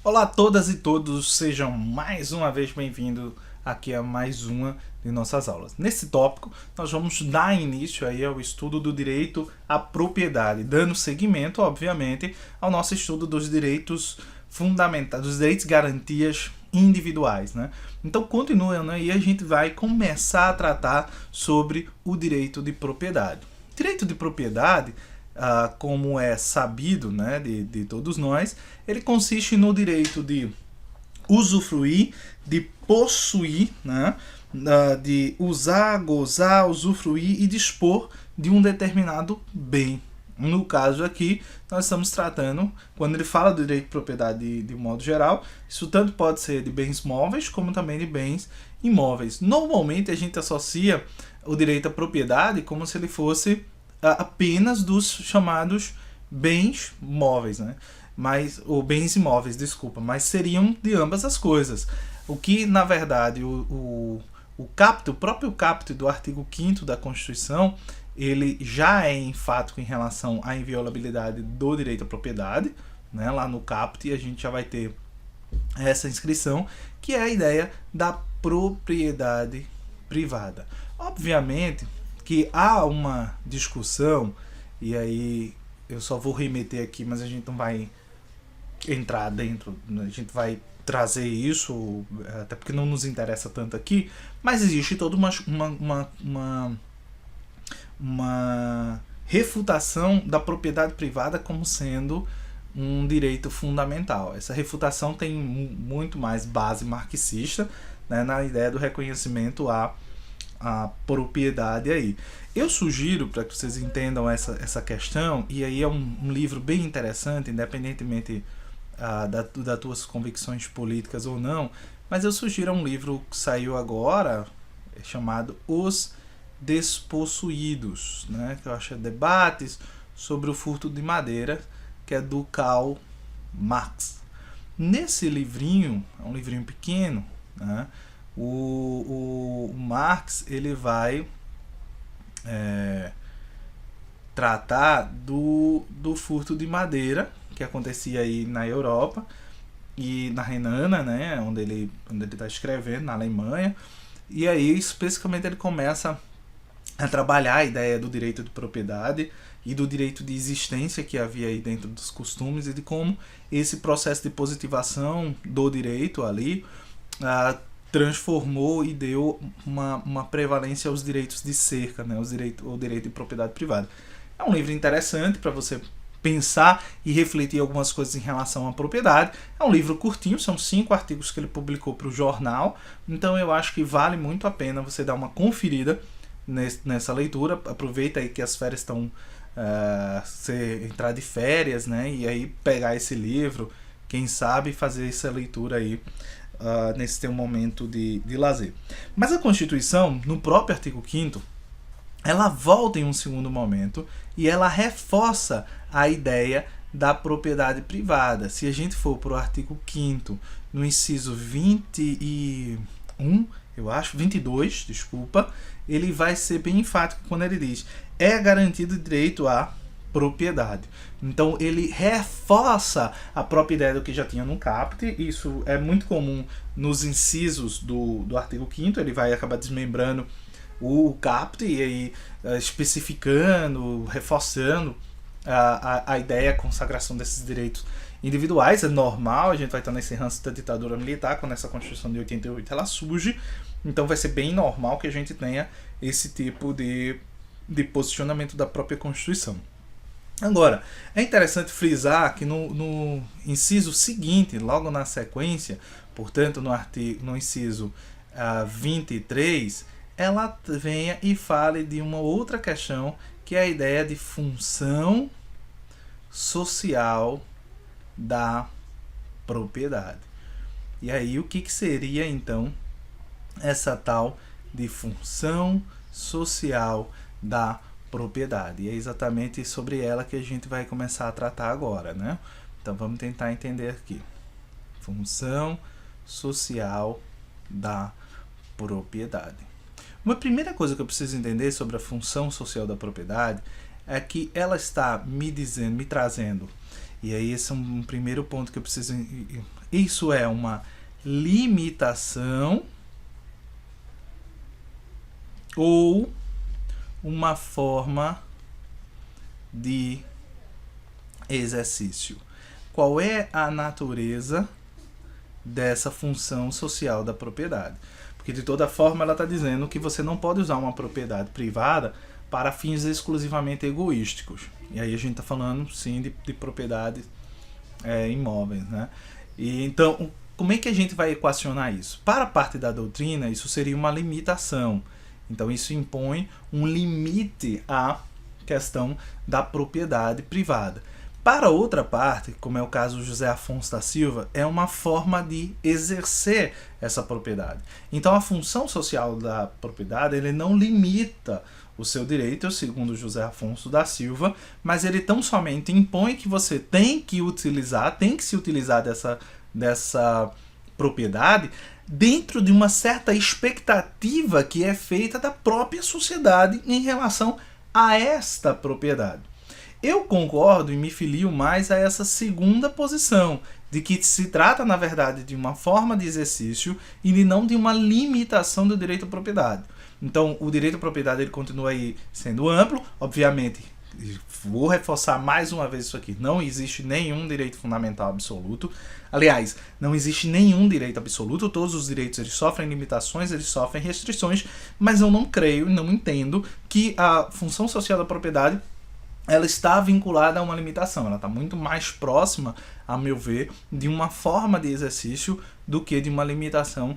Olá a todas e todos, sejam mais uma vez bem-vindos aqui a mais uma de nossas aulas. Nesse tópico, nós vamos dar início aí ao estudo do direito à propriedade, dando seguimento, obviamente, ao nosso estudo dos direitos fundamentais, dos direitos e garantias individuais, né? Então, continuando aí, a gente vai começar a tratar sobre o direito de propriedade. Direito de propriedade, como é sabido, né, de todos nós, ele consiste no direito de usufruir, de possuir, né, de usar, gozar, usufruir e dispor de um determinado bem. No caso aqui, nós estamos tratando, quando ele fala do direito de propriedade de um modo geral, isso tanto pode ser de bens móveis como também de bens imóveis. Normalmente a gente associa o direito à propriedade como se ele fosse apenas dos chamados bens móveis, né? Ou bens imóveis, desculpa, mas seriam de ambas as coisas. O que, na verdade, o próprio caput do artigo 5º da Constituição, ele já é enfático em relação à inviolabilidade do direito à propriedade, né? Lá no caput a gente já vai ter essa inscrição, que é a ideia da propriedade privada. Obviamente que há uma discussão, e aí eu só vou remeter aqui, mas a gente não vai entrar dentro, a gente vai trazer isso, até porque não nos interessa tanto aqui, mas existe toda uma refutação da propriedade privada como sendo um direito fundamental. Essa refutação tem muito mais base marxista, né, na ideia do reconhecimento à propriedade aí. Eu sugiro, para que vocês entendam essa questão, e aí é um livro bem interessante, independentemente das tuas convicções políticas ou não, mas eu sugiro um livro que saiu agora, chamado Os Despossuídos, né, que eu acho debates sobre o furto de madeira, que é do Karl Marx. Nesse livrinho, é um livrinho pequeno, né, o Marx ele vai tratar do furto de madeira que acontecia aí na Europa e na Renânia, né, onde ele está escrevendo, na Alemanha, e aí especificamente ele começa a trabalhar a ideia do direito de propriedade e do direito de existência que havia aí dentro dos costumes e de como esse processo de positivação do direito ali transformou e deu uma prevalência aos direitos de cerca, né, o direito de propriedade privada. É um livro interessante para você pensar e refletir algumas coisas em relação à propriedade. É um livro curtinho, são 5 artigos que ele publicou para o jornal, então eu acho que vale muito a pena você dar uma conferida nessa leitura. Aproveita aí que as férias estão você entrar de férias, né, e aí pegar esse livro, quem sabe fazer essa leitura aí nesse teu momento de lazer. Mas a Constituição, no próprio artigo 5º, ela volta em um segundo momento e ela reforça a ideia da propriedade privada. Se a gente for para o artigo 5º, no inciso 21, eu acho, 22, desculpa, ele vai ser bem enfático quando ele diz: é garantido o direito à propriedade. Então ele reforça a própria ideia do que já tinha no caput. Isso é muito comum nos incisos do artigo 5º, ele vai acabar desmembrando o caput e aí especificando, reforçando a ideia, a consagração desses direitos individuais. É normal, a gente vai estar nesse ranço da ditadura militar, quando essa Constituição de 88 ela surge, então vai ser bem normal que a gente tenha esse tipo de posicionamento da própria Constituição. Agora, é interessante frisar que no inciso seguinte, logo na sequência, portanto no inciso 23, ela venha e fale de uma outra questão, que é a ideia de função social da propriedade. E aí, o que seria então essa tal de função social da propriedade? E é exatamente sobre ela que a gente vai começar a tratar agora, né? Então vamos tentar entender aqui. Função social da propriedade. Uma primeira coisa que eu preciso entender sobre a função social da propriedade é que ela está me trazendo E aí esse é um primeiro ponto que eu preciso... Isso é uma limitação ou uma forma de exercício. Qual é a natureza dessa função social da propriedade? Porque de toda forma ela está dizendo que você não pode usar uma propriedade privada para fins exclusivamente egoísticos. E aí a gente está falando sim de propriedades imóveis, né? E então, como é que a gente vai equacionar isso? Para a parte da doutrina, isso seria uma limitação. Então isso impõe um limite à questão da propriedade privada. Para outra parte, como é o caso do José Afonso da Silva, é uma forma de exercer essa propriedade. Então a função social da propriedade, ele não limita o seu direito, segundo José Afonso da Silva, mas ele tão somente impõe que você tem que se utilizar dessa propriedade dentro de uma certa expectativa que é feita da própria sociedade em relação a esta propriedade. Eu concordo e me filio mais a essa segunda posição, de que se trata, na verdade, de uma forma de exercício e não de uma limitação do direito à propriedade. Então, o direito à propriedade ele continua aí sendo amplo, obviamente. Vou reforçar mais uma vez isso aqui. Não existe nenhum direito fundamental absoluto. Aliás, não existe nenhum direito absoluto. Todos os direitos eles sofrem limitações, eles sofrem restrições, mas eu não creio, não entendo que a função social da propriedade ela está vinculada a uma limitação. Ela está muito mais próxima, a meu ver, de uma forma de exercício do que de uma limitação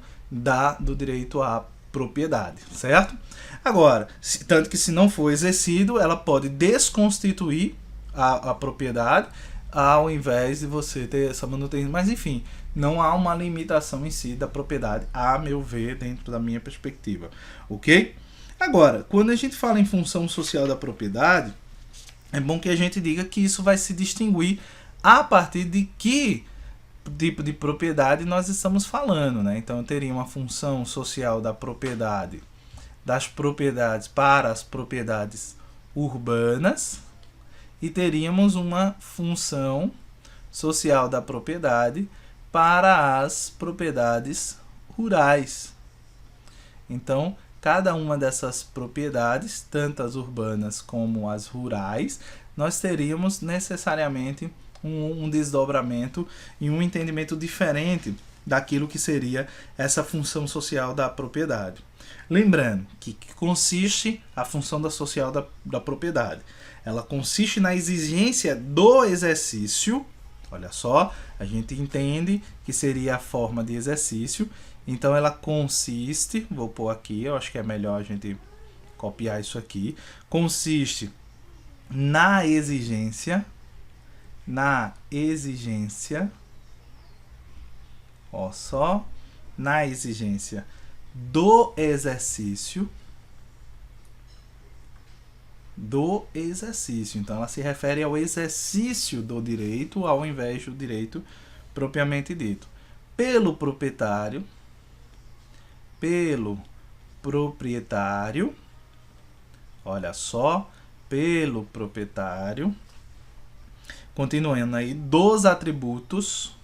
do direito à propriedade, certo? Agora, tanto que se não for exercido, ela pode desconstituir a propriedade ao invés de você ter essa manutenção. Mas enfim, não há uma limitação em si da propriedade, a meu ver, dentro da minha perspectiva, ok? Agora, quando a gente fala em função social da propriedade, é bom que a gente diga que isso vai se distinguir a partir de que tipo de propriedade nós estamos falando, né? Então eu teria uma função social da propriedade, das propriedades para as propriedades urbanas e teríamos uma função social da propriedade para as propriedades rurais. Então, cada uma dessas propriedades, tanto as urbanas como as rurais, nós teríamos necessariamente um desdobramento e um entendimento diferente daquilo que seria essa função social da propriedade. Lembrando que consiste a função social da propriedade. Ela consiste na exigência do exercício. Olha só, a gente entende que seria a forma de exercício. Então ela consiste, vou pôr aqui, eu acho que é melhor a gente copiar isso aqui. Consiste na exigência, ó só, na exigência do exercício, Então ela se refere ao exercício do direito ao invés do direito propriamente dito. Pelo proprietário, olha só, pelo proprietário, continuando aí, dos atributos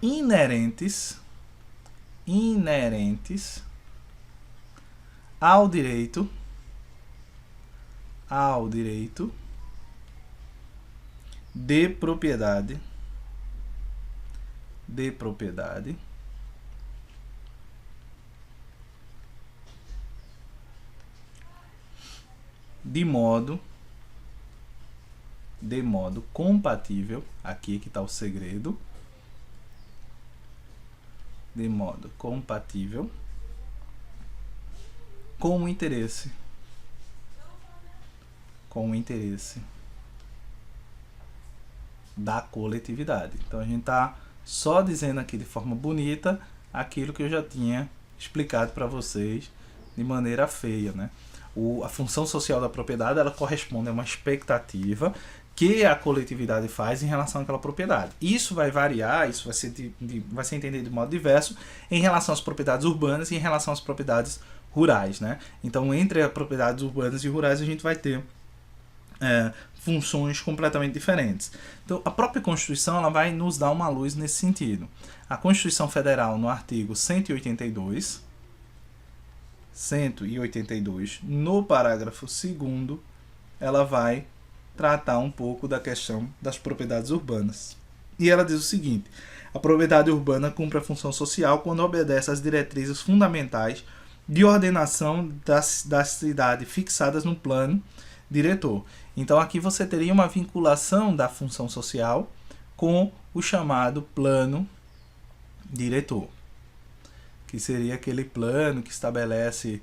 inerentes ao direito de propriedade, de modo compatível, aqui que está o segredo, de modo compatível com o interesse da coletividade. Então a gente está só dizendo aqui de forma bonita aquilo que eu já tinha explicado para vocês de maneira feia, né? A função social da propriedade ela corresponde a uma expectativa que a coletividade faz em relação àquela propriedade. Isso vai variar, isso vai ser entendido de modo diverso em relação às propriedades urbanas e em relação às propriedades rurais, né? Então, entre as propriedades urbanas e rurais, a gente vai ter funções completamente diferentes. Então, a própria Constituição ela vai nos dar uma luz nesse sentido. A Constituição Federal, no artigo 182, no parágrafo 2º, ela vai tratar um pouco da questão das propriedades urbanas. E ela diz o seguinte: a propriedade urbana cumpre a função social quando obedece às diretrizes fundamentais de ordenação da cidade fixadas no plano diretor. Então aqui você teria uma vinculação da função social com o chamado plano diretor, que seria aquele plano que estabelece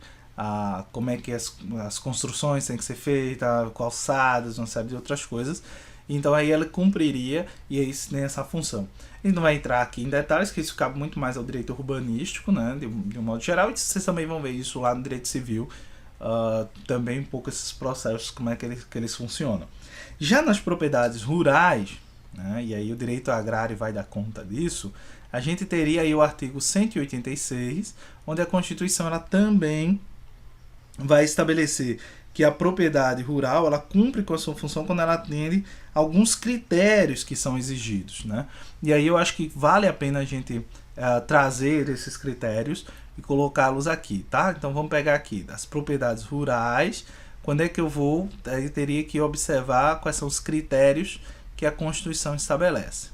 como é que as construções têm que ser feitas, calçadas, uma série de outras coisas. Então aí ela cumpriria e aí tem essa função. A gente não vai entrar aqui em detalhes, que isso cabe muito mais ao direito urbanístico, né, de um modo geral, e vocês também vão ver isso lá no direito civil, também um pouco esses processos, como é que eles funcionam. Já nas propriedades rurais, né, e aí o direito agrário vai dar conta disso, a gente teria aí o artigo 186, onde a Constituição ela também vai estabelecer que a propriedade rural ela cumpre com a sua função quando ela atende alguns critérios que são exigidos, né? E aí eu acho que vale a pena a gente trazer esses critérios e colocá-los aqui, tá? Então vamos pegar aqui das propriedades rurais. Quando é que eu vou? Eu teria que observar quais são os critérios que a Constituição estabelece.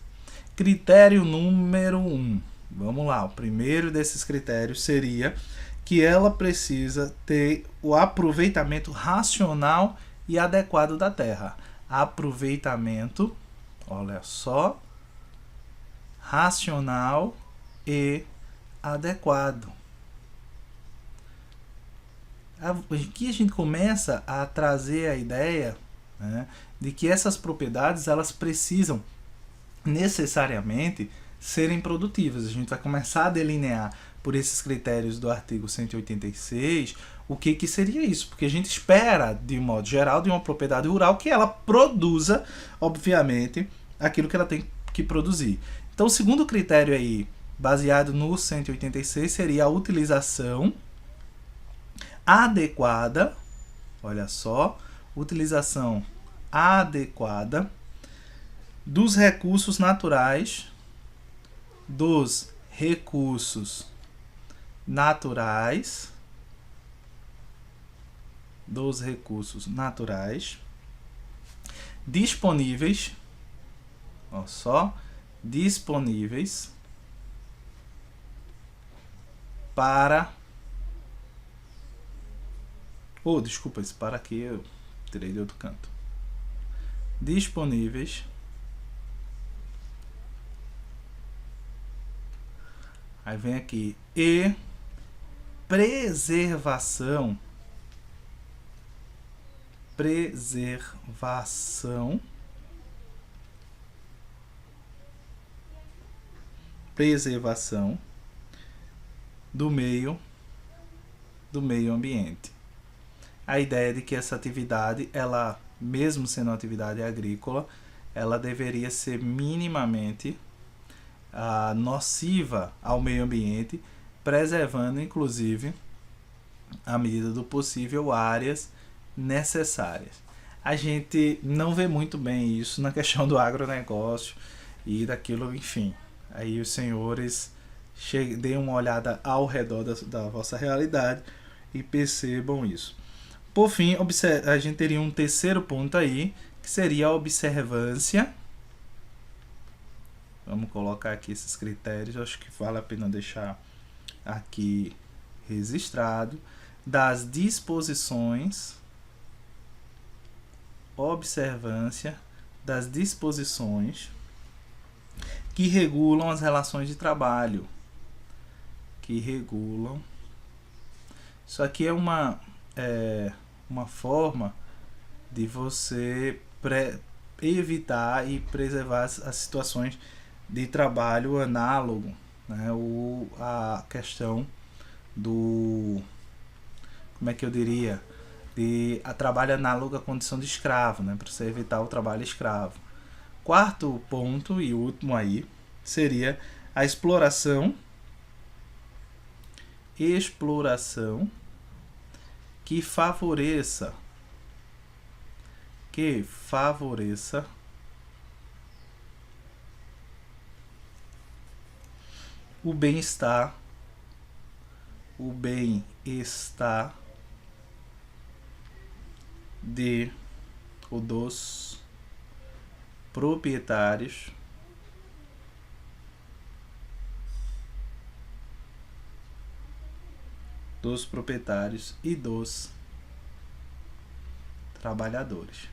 Critério número 1. Vamos lá, o primeiro desses critérios seria que ela precisa ter o aproveitamento racional e adequado da terra. Aproveitamento, olha só, racional e adequado. Aqui a gente começa a trazer a ideia, né, de que essas propriedades elas precisam necessariamente serem produtivas. A gente vai começar a delinear por esses critérios do artigo 186 o que seria isso, porque a gente espera, de um modo geral, de uma propriedade rural que ela produza, obviamente, aquilo que ela tem que produzir. Então, o segundo critério aí, baseado no 186, seria a utilização adequada, olha só, utilização adequada dos recursos naturais, disponíveis, olha só, disponíveis para... desculpa, esse para aqui eu tirei de outro canto. Disponíveis aí vem aqui, e preservação do meio ambiente. A ideia de que essa atividade, ela, mesmo sendo uma atividade agrícola, ela deveria ser minimamente nociva ao meio ambiente, preservando inclusive, à medida do possível, áreas necessárias. A gente não vê muito bem isso na questão do agronegócio e daquilo, enfim. Aí os senhores deem uma olhada ao redor da vossa realidade e percebam isso. Por fim, a gente teria um terceiro ponto aí, que seria a observância. Vamos colocar aqui esses critérios, acho que vale a pena deixar aqui registrado, das disposições, observância das disposições que regulam as relações de trabalho, isso aqui é uma forma de você evitar e preservar as situações de trabalho análogo, né? A questão do, como é que eu diria, a trabalho análogo à condição de escravo, né, para você evitar o trabalho escravo. Quarto ponto e último aí seria a exploração que favoreça o bem-estar dos proprietários e dos trabalhadores.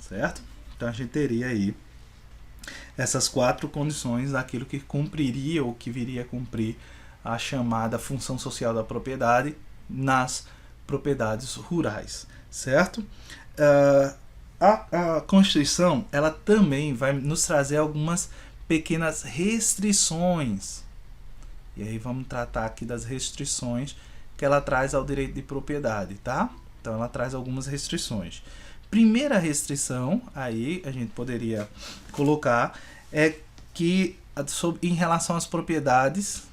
Certo? Então a gente teria aí essas 4 condições daquilo que cumpriria ou que viria a cumprir a chamada função social da propriedade nas propriedades rurais, certo? A Constituição, ela também vai nos trazer algumas pequenas restrições. E aí vamos tratar aqui das restrições que ela traz ao direito de propriedade, tá? Então ela traz algumas restrições. Primeira restrição, aí a gente poderia colocar, é que em relação às propriedades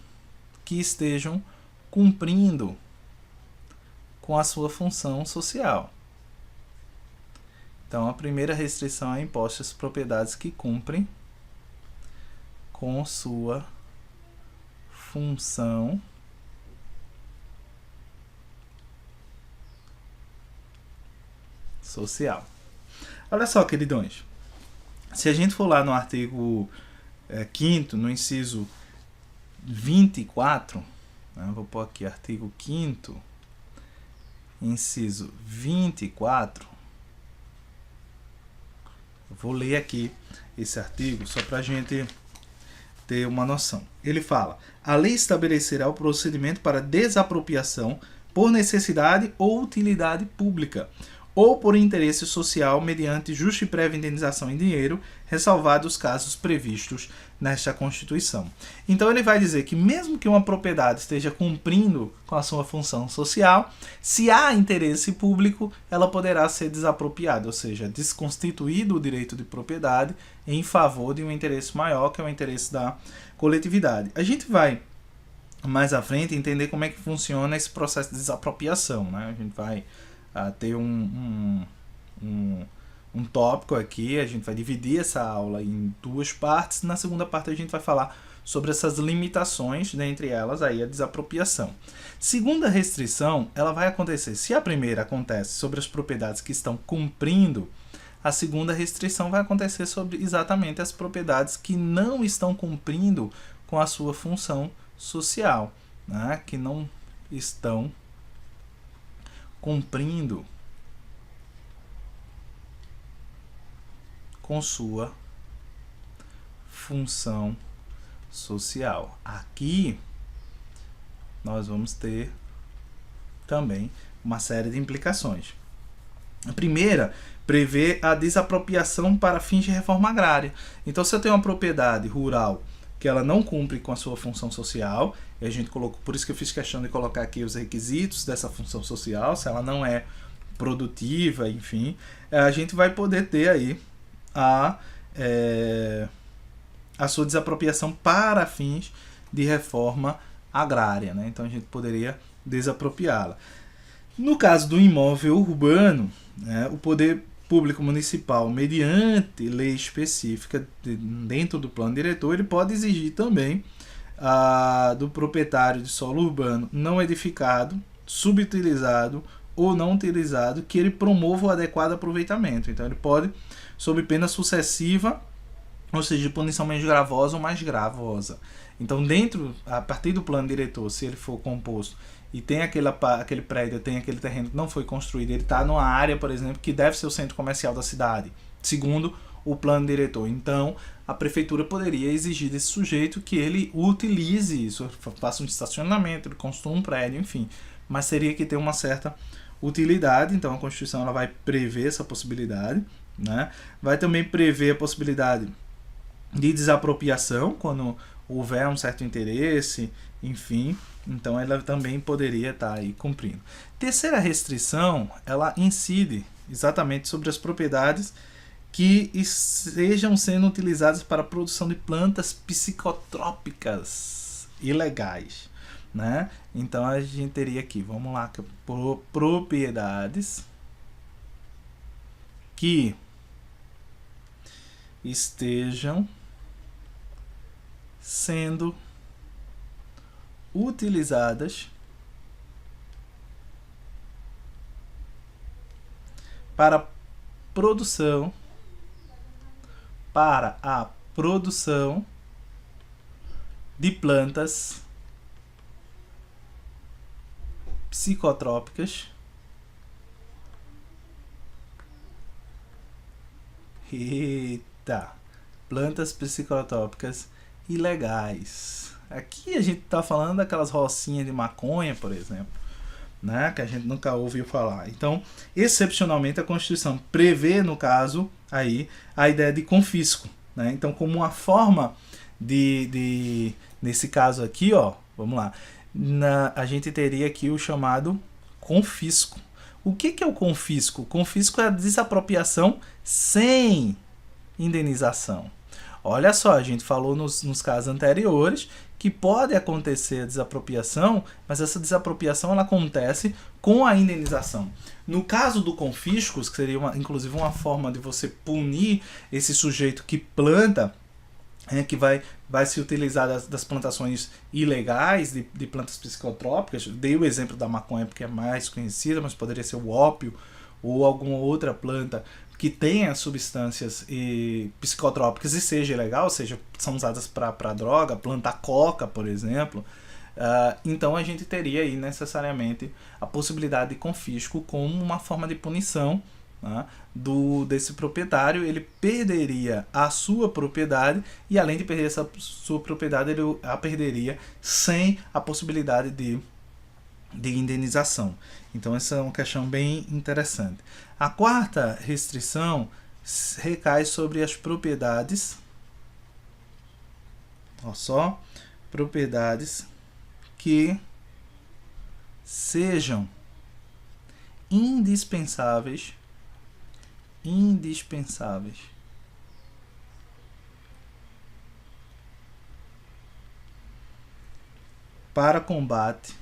que estejam cumprindo com a sua função social. Então a primeira restrição é imposta às propriedades que cumprem com sua função social. Olha só, queridões. Se a gente for lá no artigo 5º, no inciso 24, né, vou pôr aqui artigo 5º, inciso 24, eu vou ler aqui esse artigo só para a gente ter uma noção. Ele fala: a lei estabelecerá o procedimento para desapropriação por necessidade ou utilidade pública, ou por interesse social mediante justa e prévia indenização em dinheiro, ressalvados os casos previstos nesta Constituição. Então ele vai dizer que mesmo que uma propriedade esteja cumprindo com a sua função social, se há interesse público, ela poderá ser desapropriada, ou seja, desconstituído o direito de propriedade em favor de um interesse maior, que é o interesse da coletividade. A gente vai mais à frente entender como é que funciona esse processo de desapropriação, né? A gente vai ter um tópico aqui, a gente vai dividir essa aula em 2 partes. Na segunda parte a gente vai falar sobre essas limitações, dentre elas aí a desapropriação. Segunda restrição, ela vai acontecer, se a primeira acontece sobre as propriedades que estão cumprindo, a segunda restrição vai acontecer sobre exatamente as propriedades que não estão cumprindo com a sua função social, né? Que não estão cumprindo com sua função social. Aqui nós vamos ter também uma série de implicações. A primeira prevê a desapropriação para fins de reforma agrária. Então, se eu tenho uma propriedade rural que ela não cumpre com a sua função social, e a gente colocou, por isso que eu fiz questão de colocar aqui os requisitos dessa função social, se ela não é produtiva, enfim, a gente vai poder ter aí a sua desapropriação para fins de reforma agrária, né? Então a gente poderia desapropriá-la. No caso do imóvel urbano, né, o poder público municipal, mediante lei específica dentro do plano diretor, ele pode exigir também do proprietário de solo urbano não edificado, subutilizado ou não utilizado, que ele promova o adequado aproveitamento. Então ele pode, sob pena sucessiva, ou seja, de punição menos gravosa ou mais gravosa. Então, a partir do plano diretor, se ele for composto e tem aquele prédio, tem aquele terreno que não foi construído, ele está numa área, por exemplo, que deve ser o centro comercial da cidade, segundo o plano diretor. Então, a prefeitura poderia exigir desse sujeito que ele utilize isso, faça um estacionamento, ele construa um prédio, enfim. Mas teria que ter uma certa utilidade. Então, a Constituição ela vai prever essa possibilidade, né? Vai também prever a possibilidade de desapropriação, quando houver um certo interesse, enfim, então ela também poderia estar aí cumprindo. Terceira restrição, ela incide exatamente sobre as propriedades que estejam sendo utilizadas para a produção de plantas psicotrópicas ilegais, né? Então a gente teria aqui, vamos lá, propriedades que estejam sendo utilizadas para a produção de plantas psicotrópicas plantas psicotrópicas ilegais. Aqui a gente está falando daquelas rocinhas de maconha, por exemplo, né, que a gente nunca ouviu falar. Então, excepcionalmente, a Constituição prevê, no caso, aí, a ideia de confisco, né? Então, como uma forma nesse caso aqui, ó, vamos lá, a gente teria aqui o chamado confisco. O que é o confisco? O confisco é a desapropriação sem indenização. Olha só, a gente falou nos casos anteriores que pode acontecer a desapropriação, mas essa desapropriação ela acontece com a indenização. No caso do confisco, que seria inclusive uma forma de você punir esse sujeito que planta, que vai se utilizar das plantações ilegais de plantas psicotrópicas. Dei o exemplo da maconha porque é mais conhecida, mas poderia ser o ópio ou alguma outra planta que tenha substâncias psicotrópicas e seja ilegal, ou seja, são usadas para droga, plantar coca, por exemplo. Então a gente teria aí necessariamente a possibilidade de confisco como uma forma de punição, né, desse proprietário. Ele perderia a sua propriedade e, além de perder essa sua propriedade, ele a perderia sem a possibilidade de indenização. Então essa é uma questão bem interessante. A quarta restrição recai sobre as propriedades, propriedades que sejam indispensáveis para combater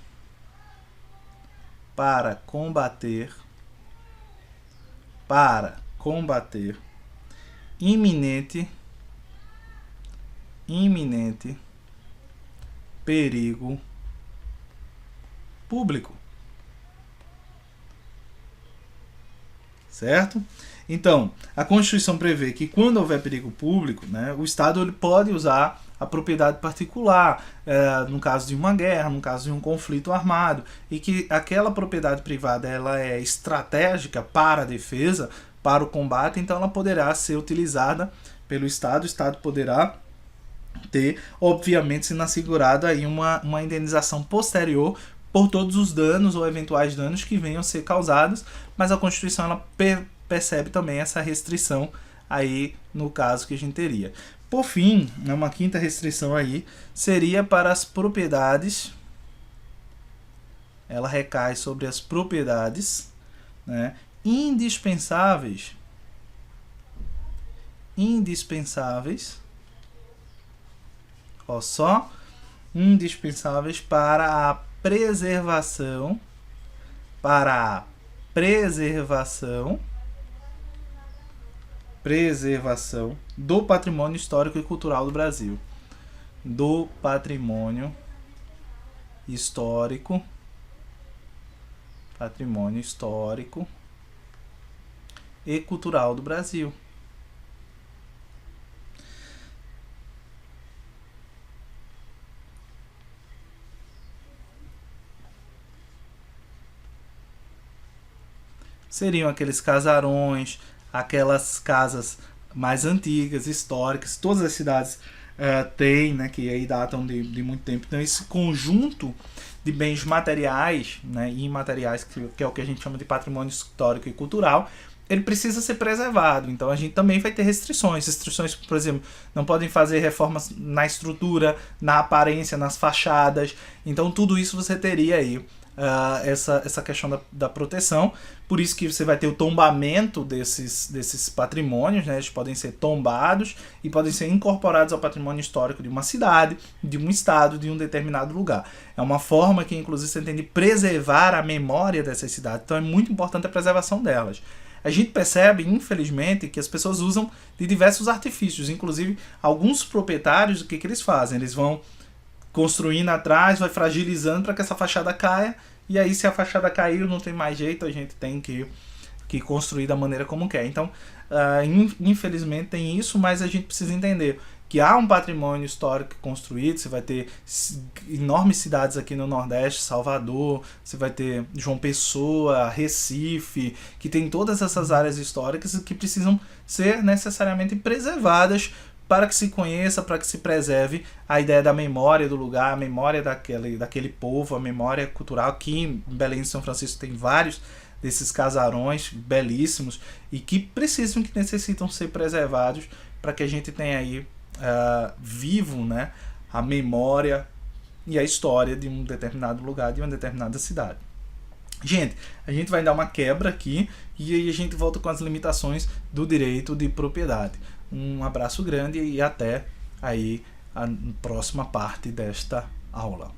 iminente perigo público. Certo? Então, a Constituição prevê que quando houver perigo público, né, o Estado ele pode usar a propriedade particular, no caso de uma guerra, no caso de um conflito armado, e que aquela propriedade privada ela é estratégica para a defesa, para o combate, então ela poderá ser utilizada pelo Estado. O Estado poderá ter, obviamente, sendo assegurado aí uma indenização posterior por todos os danos ou eventuais danos que venham a ser causados, mas a Constituição ela percebe também essa restrição aí no caso que a gente teria. Por fim, uma quinta restrição aí seria para as propriedades, ela recai sobre as propriedades, né, indispensáveis indispensáveis para a preservação do patrimônio histórico e cultural do Brasil. Do patrimônio histórico e cultural do Brasil. Seriam aqueles casarões, aquelas casas mais antigas, históricas, todas as cidades têm, né, que aí datam de muito tempo. Então esse conjunto de bens materiais, né, e imateriais, que é o que a gente chama de patrimônio histórico e cultural, ele precisa ser preservado. Então a gente também vai ter restrições. Restrições, por exemplo, não podem fazer reformas na estrutura, na aparência, nas fachadas. Então tudo isso você teria aí essa questão da proteção. Por isso que você vai ter o tombamento desses patrimônios, né? Eles podem ser tombados e podem ser incorporados ao patrimônio histórico de uma cidade, de um estado, de um determinado lugar. É uma forma que, inclusive, você tem de preservar a memória dessas cidades. Então é muito importante a preservação delas. A gente percebe, infelizmente, que as pessoas usam de diversos artifícios. Inclusive, alguns proprietários, o que eles fazem? Eles vão construindo atrás, vai fragilizando para que essa fachada caia. E aí, se a fachada caiu, não tem mais jeito, a gente tem que construir da maneira como quer. Então, infelizmente tem isso, mas a gente precisa entender que há um patrimônio histórico construído. Você vai ter enormes cidades aqui no Nordeste, Salvador, você vai ter João Pessoa, Recife, que tem todas essas áreas históricas que precisam ser necessariamente preservadas para que se conheça, para que se preserve a ideia da memória do lugar, a memória daquele povo, a memória cultural. Aqui em Belém de São Francisco tem vários desses casarões belíssimos e que precisam, que necessitam ser preservados para que a gente tenha aí vivo, né, a memória e a história de um determinado lugar, de uma determinada cidade. Gente, a gente vai dar uma quebra aqui e aí a gente volta com as limitações do direito de propriedade. Um abraço grande e até aí a próxima parte desta aula.